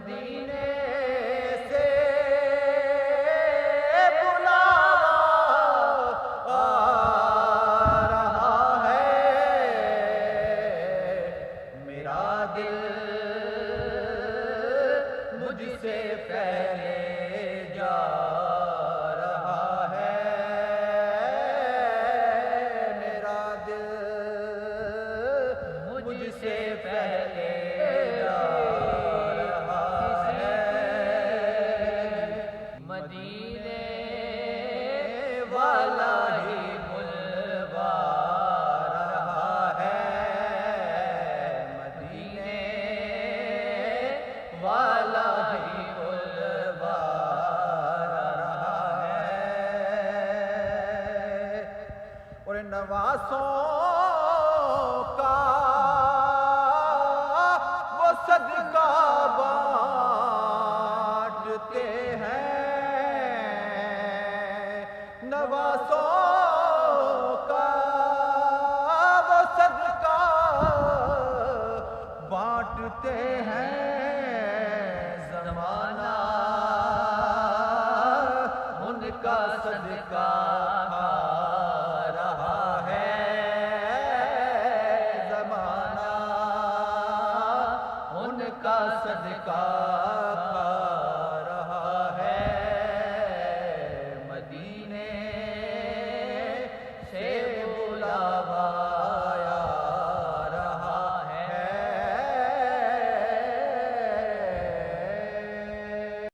मदीने से बुलावा आ रहा है, मेरा दिल मुझसे पहले जा रहा है, मेरा दिल मुझसे पहले जा रहा है। मदीने वाला ही बुलवा रहा है, मदीने वाला ही बुलवा रहा है। और नवासों